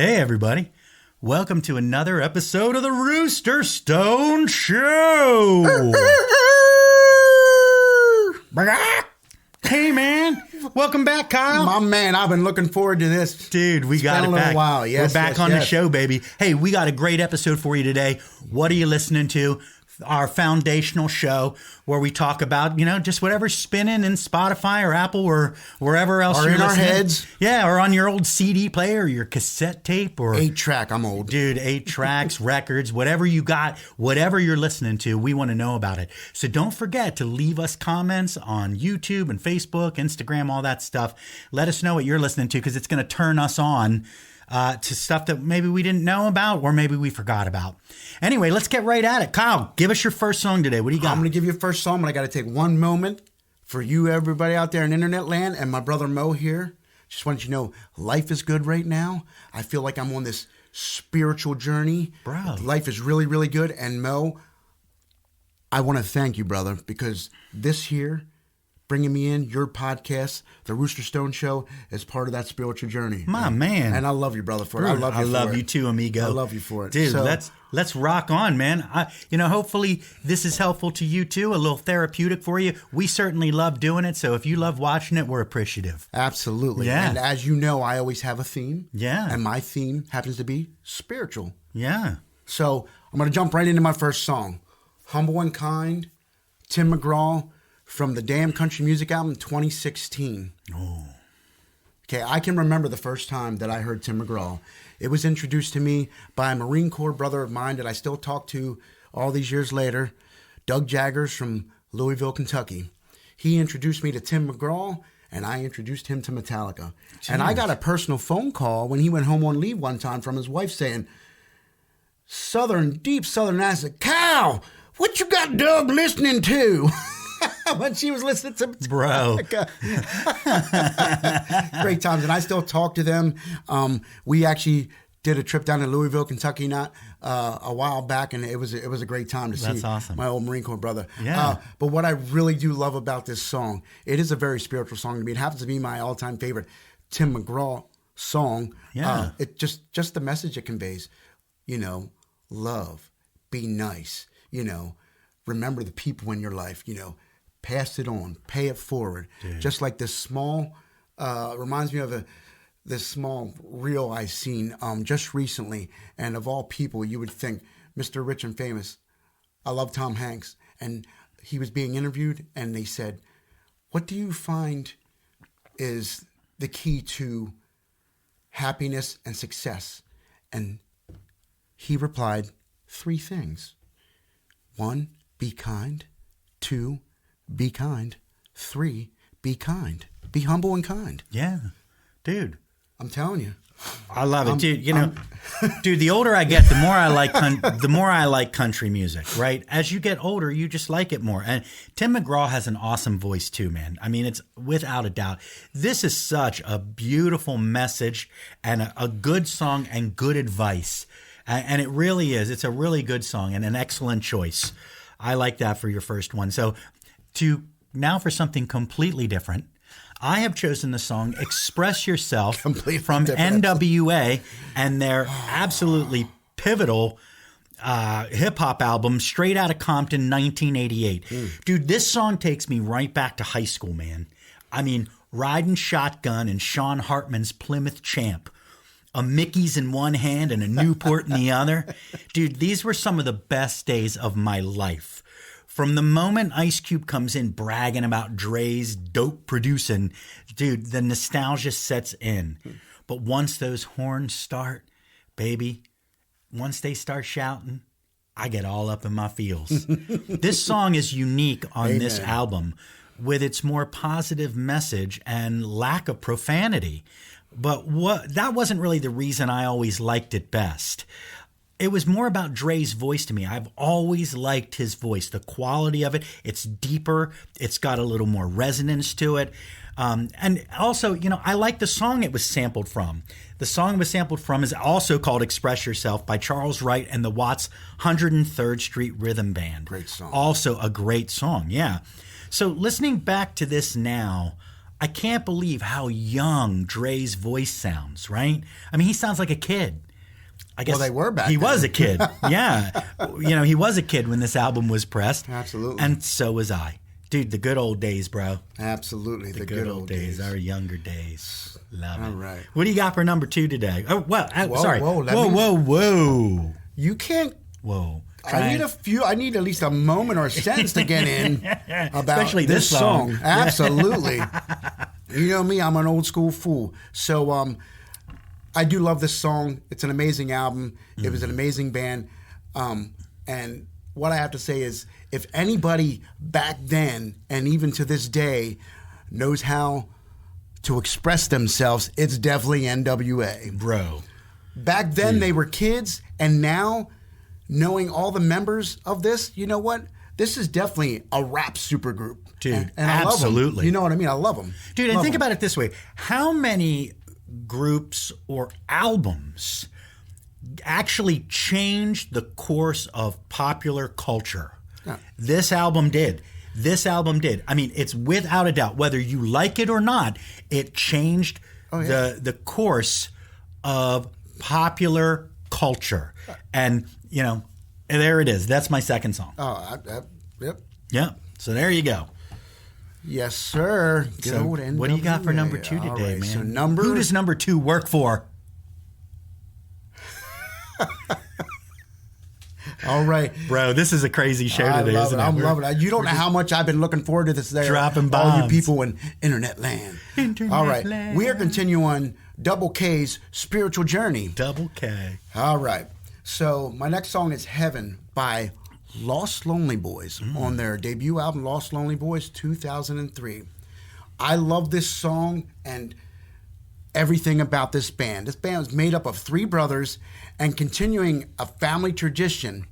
Hey, everybody. Welcome to another episode of the Rooster Stone Show. Hey, man. Welcome back, Kyle. My man, I've been looking forward to this. Dude, we got it back. While. Yes, we're back on the show, baby. Hey, we got a great episode for you today. What are you listening to? Our foundational show where we talk about, just whatever's spinning in Spotify or Apple or wherever else you're in listening. Our heads. Yeah, or on your old CD player or your cassette tape or 8-track. I'm old. Dude, 8 tracks, records, whatever you got, whatever you're listening to, we want to know about it. So don't forget to leave us comments on YouTube and Facebook, Instagram, all that stuff. Let us know what you're listening to because it's going to turn us on to stuff that maybe we didn't know about or maybe we forgot about. Anyway, let's get right at it. Kyle, give us your first song today. What do you got? I'm going to give you a first song, but I got to take one moment for you, everybody out there in internet land, and my brother Mo here. Just want you to know, life is good right now. I feel like I'm on this spiritual journey. Bro. Life is really, really good. And Mo, I want to thank you, brother, because this here, bringing me in, your podcast, The Rooster Stone Show, is part of that spiritual journey. My man. And I love you, brother, for it. I love you too, amigo. I love you for it. Dude, let's rock on, man. Hopefully this is helpful to you too, a little therapeutic for you. We certainly love doing it, so if you love watching it, we're appreciative. Absolutely. Yeah. And as you know, I always have a theme. Yeah. And my theme happens to be spiritual. Yeah. So I'm going to jump right into my first song. Humble and Kind, Tim McGraw, from the Damn Country Music album 2016. Oh. Okay, I can remember the first time that I heard Tim McGraw. It was introduced to me by a Marine Corps brother of mine that I still talk to all these years later, Doug Jaggers from Louisville, Kentucky. He introduced me to Tim McGraw, and I introduced him to Metallica. Jeez. And I got a personal phone call when he went home on leave one time from his wife saying, deep Southern accent, Cal, what you got Doug listening to? When she was listening to Metallica. Bro. Great times. And I still talk to them. We actually did a trip down to Louisville, Kentucky not a while back, and it was a great time to see. That's awesome. My old Marine Corps brother. Yeah. But what I really do love about this song, it is a very spiritual song to me. It happens to be my all-time favorite Tim McGraw song. Yeah. It just the message it conveys. Love, be nice, remember the people in your life, pass it on, pay it forward. Dude. Just like this small, reminds me of this small reel I seen just recently. And of all people, you would think, Mr. Rich and Famous, I love Tom Hanks. And he was being interviewed and they said, what do you find is the key to happiness and success? And he replied, 3 things. 1, be kind. 2, be kind. 3, be kind. Be humble and kind. Yeah. Dude. I'm telling you. I love it, dude. Dude, the older I get, the more I like country music, right? As you get older, you just like it more. And Tim McGraw has an awesome voice too, man. I mean, it's without a doubt. This is such a beautiful message and a good song and good advice. And it really is. It's a really good song and an excellent choice. I like that for your first one. So now for something completely different, I have chosen the song Express Yourself from NWA and their absolutely pivotal hip-hop album, Straight Outta Compton, 1988. Dude, this song takes me right back to high school, man. I mean, riding shotgun in Sean Hartman's Plymouth Champ, a Mickey's in one hand and a Newport in the other. Dude, these were some of the best days of my life. From the moment Ice Cube comes in bragging about Dre's dope producing, dude, the nostalgia sets in. But once those horns start, baby, once they start shouting, I get all up in my feels. This song is unique on this album with its more positive message and lack of profanity. But that wasn't really the reason I always liked it best. It was more about Dre's voice to me. I've always liked his voice, the quality of it. It's deeper. It's got a little more resonance to it. And also, I like the song it was sampled from. The song it was sampled from is also called Express Yourself by Charles Wright and the Watts 103rd Street Rhythm Band. Great song. Also a great song, yeah. So listening back to this now, I can't believe how young Dre's voice sounds, right? I mean, he sounds like a kid. I guess they were back he then. was a kid. Yeah. He was a kid when this album was pressed. Absolutely. And so was I. Dude, the good old days, bro. Absolutely. The good old days. Our younger days. Love it. All right. What do you got for number 2 today? Oh, well, sorry. Whoa. Whoa. You can't. Whoa. I need at least a moment or a sentence to get in about especially this song. Absolutely. You know me, I'm an old school fool. So I do love this song. It's an amazing album. It was an amazing band. And what I have to say is, if anybody back then and even to this day knows how to express themselves, it's definitely NWA. Bro. Back then they were kids, and now knowing all the members of this, you know what? This is definitely a rap supergroup. Dude, and I absolutely. love them. You know what I mean? I love them. Dude, and think about it this way. How many groups or albums actually changed the course of popular culture? Yeah. This album did. I mean, it's without a doubt, whether you like it or not, it changed the course of popular culture. And, there it is. That's my second song. Yep. Yeah. So there you go. Yes, sir. So what do you got for number 2 today, man? So Who does number 2 work for? All right. Bro, this is a crazy show today, isn't it? I'm loving it. You don't know how much I've been looking forward to this. Dropping bombs. All you people in internet land. All right. land. We are continuing Double K's spiritual journey. Double K. All right. So my next song is Heaven by Lost Lonely Boys on their debut album, Lost Lonely Boys, 2003. I love this song and everything about this band. This band was made up of 3 brothers and continuing a family tradition,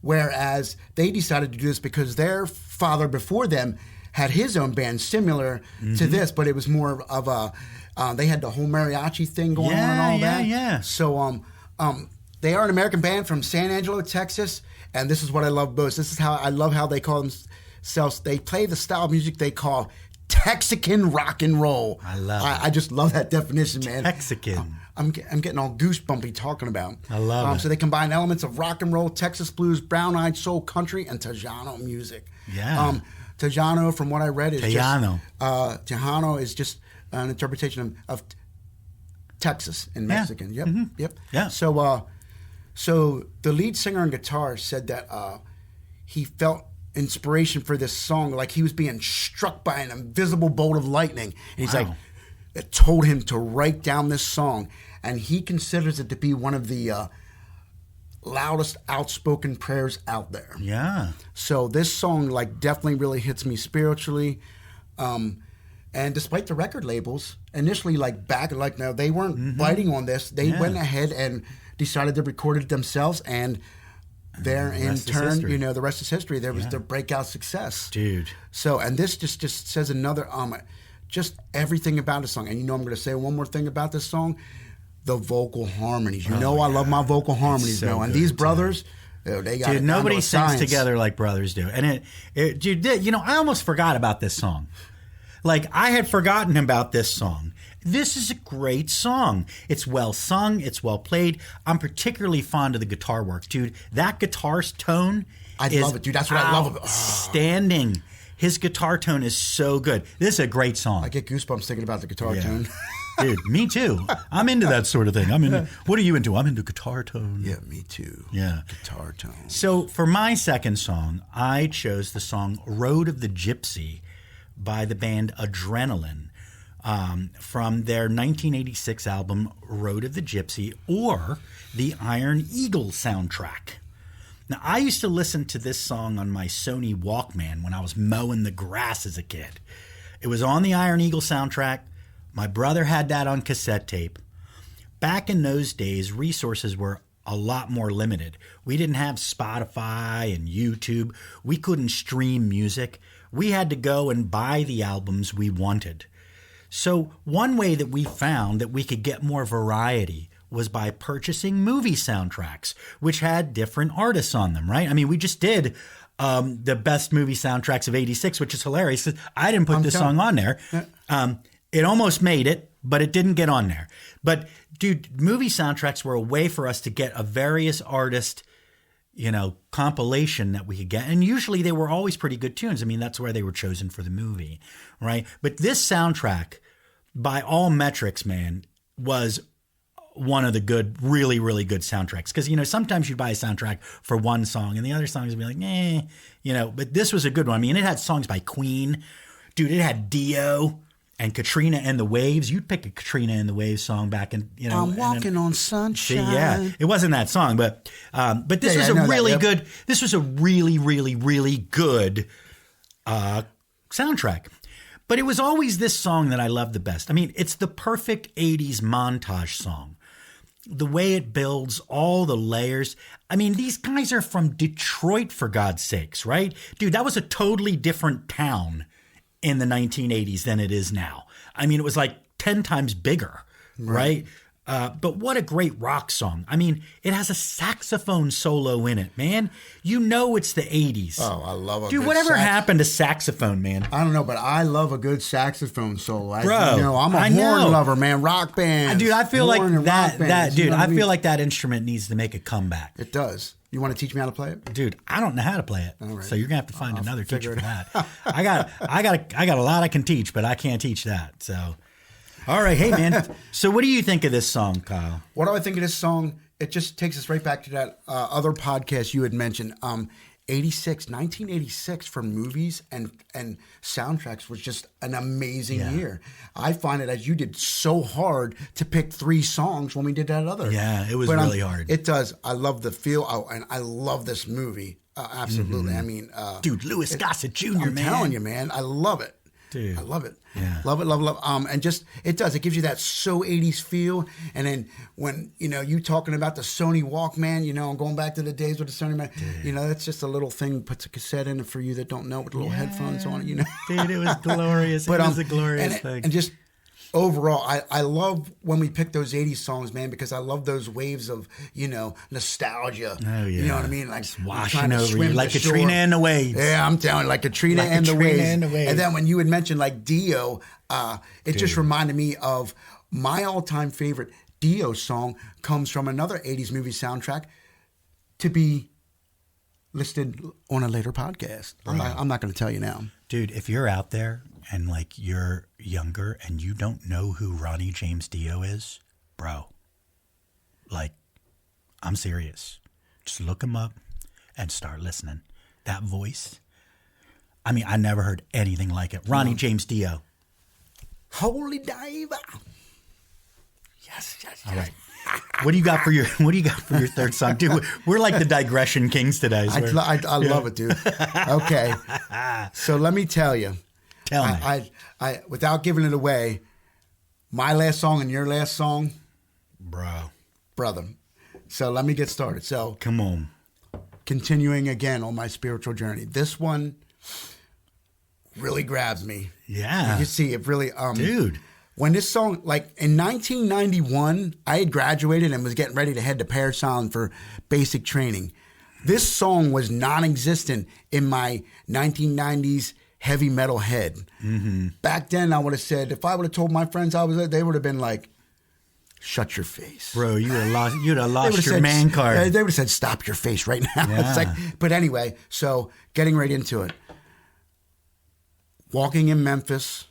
whereas they decided to do this because their father before them had his own band similar to this, but it was more of a, they had the whole mariachi thing going on and all that. Yeah. So they are an American band from San Angelo, Texas, and this is what I love most. This is how I love how they call themselves. They play the style of music they call Texican rock and roll. I love it. I just love that definition, man. Texican. I'm getting all goosebumpy talking about it. I love it. So they combine elements of rock and roll, Texas blues, brown-eyed soul, country, and Tejano music. Yeah. Tejano, from what I read, is Tejano. Tejano is just an interpretation of Texas in Mexican. Yep. Yep. Yeah. So the lead singer and guitar said that he felt inspiration for this song like he was being struck by an invisible bolt of lightning. And he's like, it told him to write down this song. And he considers it to be one of the loudest outspoken prayers out there. Yeah. So this song definitely really hits me spiritually. And despite the record labels initially now they weren't biting on this. They went ahead and decided to record it themselves, and there in turn, the rest is history. There was their breakout success. Dude. So, and this just says another just everything about the song. And I'm going to say one more thing about this song. The vocal harmonies. I love my vocal harmonies now. And these brothers, they got Dude, nobody sings together like brothers do. And I almost forgot about this song. I had forgotten about this song. This is a great song. It's well sung. It's well played. I'm particularly fond of the guitar work, dude. That guitar's tone is love it, dude. That's what I love about it. Outstanding. His guitar tone is so good. This is a great song. I get goosebumps thinking about the guitar tone. Dude, me too. I'm into that sort of thing. What are you into? I'm into guitar tone. Yeah, me too. Yeah. Guitar tone. So for my second song, I chose the song Road of the Gypsy by the band Adrenaline from their 1986 album Road of the Gypsy, or the Iron Eagle soundtrack. Now, I used to listen to this song on my Sony Walkman when I was mowing the grass as a kid. It was on the Iron Eagle soundtrack. My brother had that on cassette tape. Back in those days, resources were a lot more limited. We didn't have Spotify and YouTube. We couldn't stream music. We had to go and buy the albums we wanted. So one way that we found that we could get more variety was by purchasing movie soundtracks, which had different artists on them, right? I mean, we just did the best movie soundtracks of '86, which is hilarious. 'Cause I didn't put this song on there. It almost made it, but it didn't get on there. But dude, movie soundtracks were a way for us to get a various artist, compilation that we could get. And usually they were always pretty good tunes. I mean, that's where they were chosen for the movie, right? But this soundtrack, by all metrics, man, was one of the good, really, really good soundtracks. Because, sometimes you'd buy a soundtrack for one song and the other songs would be like, but this was a good one. I mean, it had songs by Queen. Dude, it had Dio and Katrina and the Waves. You'd pick a Katrina and the Waves song back in, I'm walking on sunshine. See, yeah, it wasn't that song, but this was a really good, this was a really, really, really good soundtrack. But it was always this song that I loved the best. I mean, it's the perfect 80s montage song. The way it builds, all the layers. I mean, these guys are from Detroit, for God's sakes, right? Dude, that was a totally different town in the 1980s than it is now. I mean, it was like 10 times bigger, right? But what a great rock song. I mean, it has a saxophone solo in it, man. It's the 80s. Oh, I love it. Dude, whatever happened to saxophone, man? I don't know, but I love a good saxophone solo. Bro, I'm a horn lover, man. Rock band. Dude, I feel like I feel like that instrument needs to make a comeback. It does. You want to teach me how to play it? Dude, I don't know how to play it. All right. So you're gonna have to find another teacher for that. I got a lot I can teach, but I can't teach that. So, all right, hey man. So what do you think of this song, Kyle? What do I think of this song? It just takes us right back to that other podcast you had mentioned. 1986 for movies and soundtracks was just an amazing year. I find it, as you did, so hard to pick 3 songs when we did that other. Yeah, it was really hard. It does. I love the feel, and I love this movie. Absolutely. I mean, dude, Louis Gossett Jr., I'm telling you, man, I love it. Dude. I love it. Yeah. Love it. And just, it does. It gives you that so 80s feel. And then when, you talking about the Sony Walkman, and going back to the days with the Sony Man, that's just a little thing, puts a cassette in it for you that don't know, with little headphones on it, Dude, it was glorious. It was a glorious thing. And just overall, I love when we pick those 80s songs, man, because I love those waves of, nostalgia. Oh, yeah. You know what I mean? Like just washing over you, like Katrina and the Waves. Yeah, I'm telling you, like Katrina and the Waves. And then when you had mentioned like Dio, it just reminded me of my all-time favorite Dio song comes from another 80s movie soundtrack to be listed on a later podcast. I'm not going to tell you now. Dude, if you're out there and like you're younger and you don't know who Ronnie James Dio is, bro, like, I'm serious. Just look him up and start listening. That voice, I mean, I never heard anything like it. Ronnie James Dio. Holy diver. Yes. All right. What do you got for your third song, dude? We're like the digression kings today. I love it, dude. Okay, so let me tell you. Tell me. I without giving it away, my last song and your last song, brother. So let me get started. So come on. Continuing again on my spiritual journey. This one really grabs me. Yeah. You see, it really, dude. When this song, like in 1991, I had graduated and was getting ready to head to Paris Island for basic training. This song was non-existent in my 1990s heavy metal head. Mm-hmm. Back then, I would have said, if I would have told my friends I was there, they would have been like, shut your face. Bro, you'd have lost your man card. They would have said, stop your face right now. Yeah. It's like, but anyway, so getting right into it. Walking in Memphis,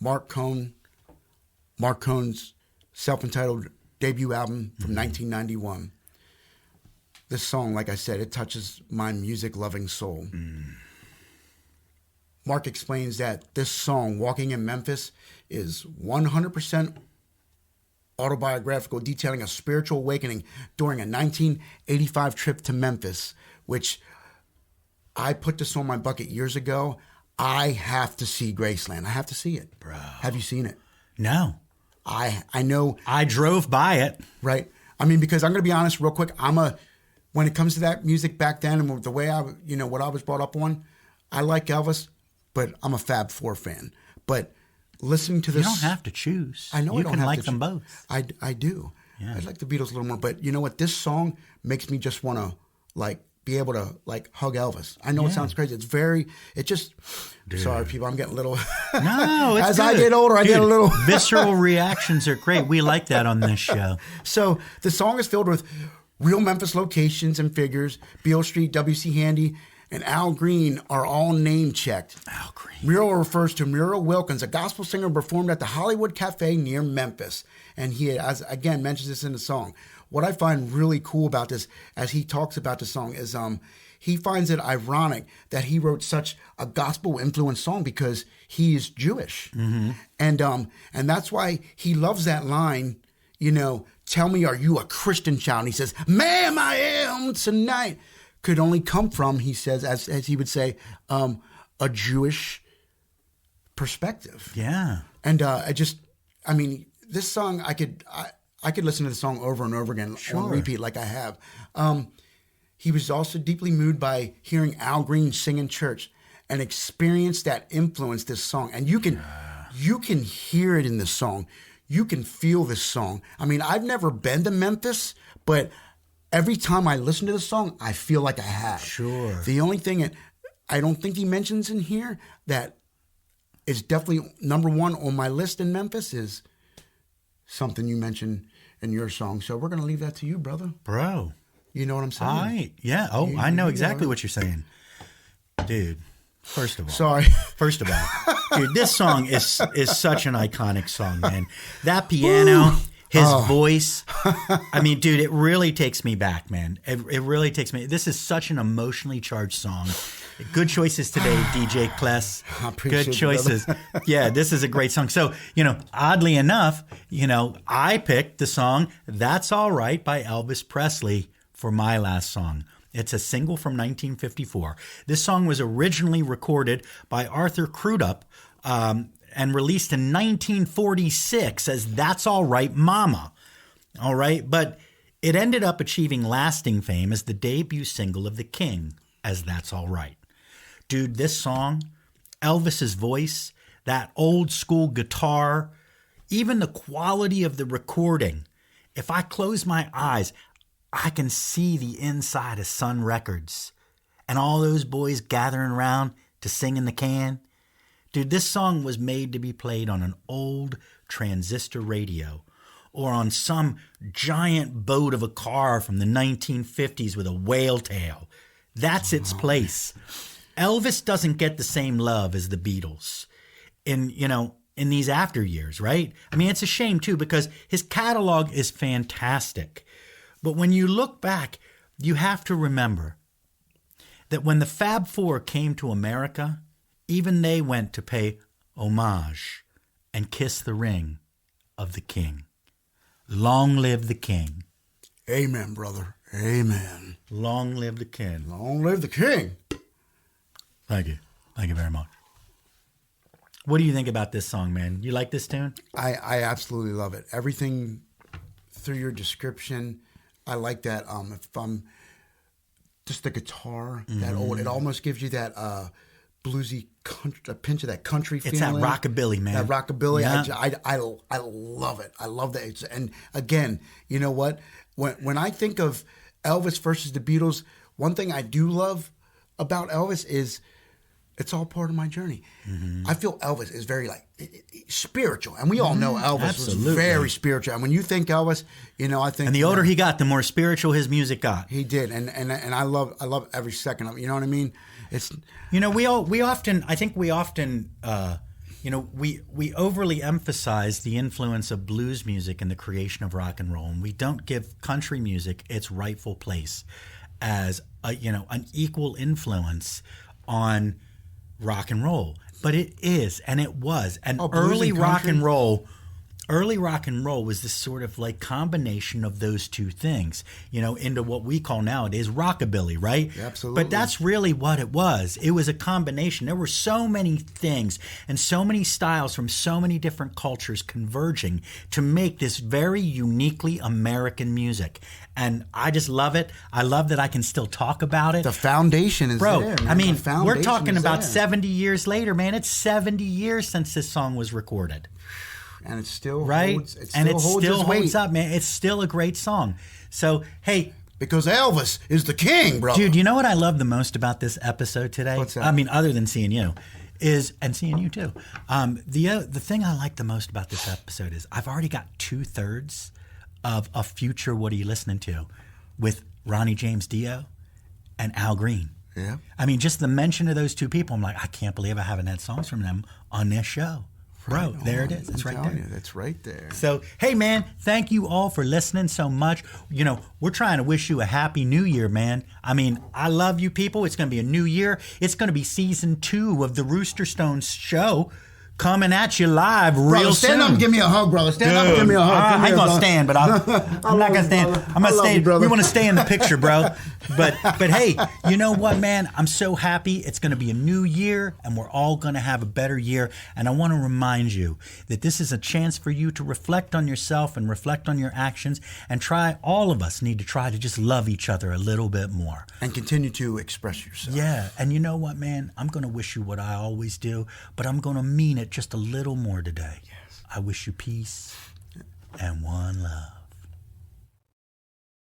Mark Cohn's self-entitled debut album from 1991. This song, like I said, it touches my music-loving soul. Mark explains that this song, Walking in Memphis, is 100% autobiographical, detailing a spiritual awakening during a 1985 trip to Memphis, which I put this on my bucket years ago. I have to see Graceland. I have to see it. Bro. Have you seen it? No. I know. I drove by it. Right. I mean, because I'm going to be honest real quick. When it comes to that music back then and the way what I was brought up on, I like Elvis, but I'm a Fab Four fan. But listening to this. You don't have to choose. I know you I don't can have like to them both. I do. Yeah. I like the Beatles a little more. But you know what? This song makes me just want to like be able to like hug Elvis. I know it sounds crazy. Sorry, people, I'm getting a little. No, it's as good. I get older, I get a little. Visceral reactions are great. We like that on this show. So the song is filled with real Memphis locations and figures. Beale Street, W.C. Handy, and Al Green are all name checked. Al Green. Muriel refers to Muriel Wilkins, a gospel singer performed at the Hollywood Cafe near Memphis. And he, as again, mentions this in the song. What I find really cool about this, as he talks about the song, is he finds it ironic that he wrote such a gospel-influenced song because he is Jewish. Mm-hmm. And that's why he loves that line, you know, tell me, are you a Christian child? And he says, ma'am, I am tonight. Could only come from, he says, as he would say, a Jewish perspective. Yeah. And this song, I could listen to the song over and over again on repeat like I have. He was also deeply moved by hearing Al Green sing in church and experienced that influenced this song. And you can hear it in the song. You can feel this song. I mean, I've never been to Memphis, but every time I listen to the song, I feel like I have. Sure. The only thing I don't think he mentions in here that is definitely number one on my list in Memphis is something you mentioned in your song. So we're going to leave that to you, brother. Bro. You know what I'm saying? Yeah. Oh, I know exactly what you're saying. Dude, first of all. Sorry. First of all, dude, this song is such an iconic song, man. That piano, his voice. I mean, dude, it really takes me back, man. It really takes me. This is such an emotionally charged song. Good choices today, DJ Kless. Good choices. Yeah, this is a great song. So, you know, oddly enough, you know, I picked the song That's All Right by Elvis Presley for my last song. It's a single from 1954. This song was originally recorded by Arthur Crudup and released in 1946 as That's All Right, Mama. All right, but it ended up achieving lasting fame as the debut single of The King as That's All Right. Dude, this song, Elvis's voice, that old school guitar, even the quality of the recording. If I close my eyes, I can see the inside of Sun Records and all those boys gathering around to sing in the can. Dude, this song was made to be played on an old transistor radio or on some giant boat of a car from the 1950s with a whale tail. That's its place. Elvis doesn't get the same love as the Beatles in these after years, right? I mean, it's a shame too because his catalog is fantastic. But when you look back, you have to remember that when the Fab Four came to America, even they went to pay homage and kiss the ring of the king. Long live the king. Amen, brother. Amen. Long live the king. Long live the king. Thank you. Thank you very much. What do you think about this song, man? You like this tune? I absolutely love it. Everything through your description, I like that. If I'm just the guitar, that old, it almost gives you that bluesy country, a pinch of that country feeling. It's that rockabilly, man. That rockabilly. Yeah. I love it. I love that. And again, you know what? When I think of Elvis versus the Beatles, one thing I do love about Elvis is it's all part of my journey. Mm-hmm. I feel Elvis is very spiritual, and we all know Elvis was very spiritual. And when you think Elvis, I think. And the older he got, the more spiritual his music got. He did, and I love every second of it. You know what I mean? It's we often we overly emphasize the influence of blues music in the creation of rock and roll, and we don't give country music its rightful place as an equal influence on rock and roll. But it is, and it was. And early rock and roll was this sort of combination of those two things, into what we call nowadays rockabilly, right? Yeah, absolutely. But that's really what it was. It was a combination. There were so many things and so many styles from so many different cultures converging to make this very uniquely American music. And I just love it. I love that I can still talk about it. The foundation is there, man. I mean, we're talking about 70 years later, man. It's 70 years since this song was recorded. And it still right? holds, it still holds up, man. It's still a great song. So, hey, because Elvis is the king, bro. Dude, you know what I love the most about this episode today? What's that? I mean, other than seeing you, and seeing you too. The thing I like the most about this episode is I've already got 2/3 of a future What Are You Listening To with Ronnie James Dio and Al Green. Yeah. I mean, just the mention of those two people, I'm like, I can't believe I haven't had songs from them on this show. Bro, there it is. It's right there. That's right there. So, hey, man, thank you all for listening so much. You know, we're trying to wish you a happy new year, man. I mean, I love you people. It's going to be a new year. It's going to be season 2 of the Rooster Stones show coming at you live real brother, stand soon. up and give me a hug, brother. Stand up and give me a hug. I ain't going to stand, but I'm not going to stand. Brother. I'm going to stay. You, we want to stay in the picture, bro. But hey, you know what, man? I'm so happy. It's going to be a new year, and we're all going to have a better year. And I want to remind you that this is a chance for you to reflect on yourself and reflect on your actions and try. All of us need to try to just love each other a little bit more. And continue to express yourself. Yeah. And you know what, man? I'm going to wish you what I always do, but I'm going to mean it just a little more today. Yes. I wish you peace and one love.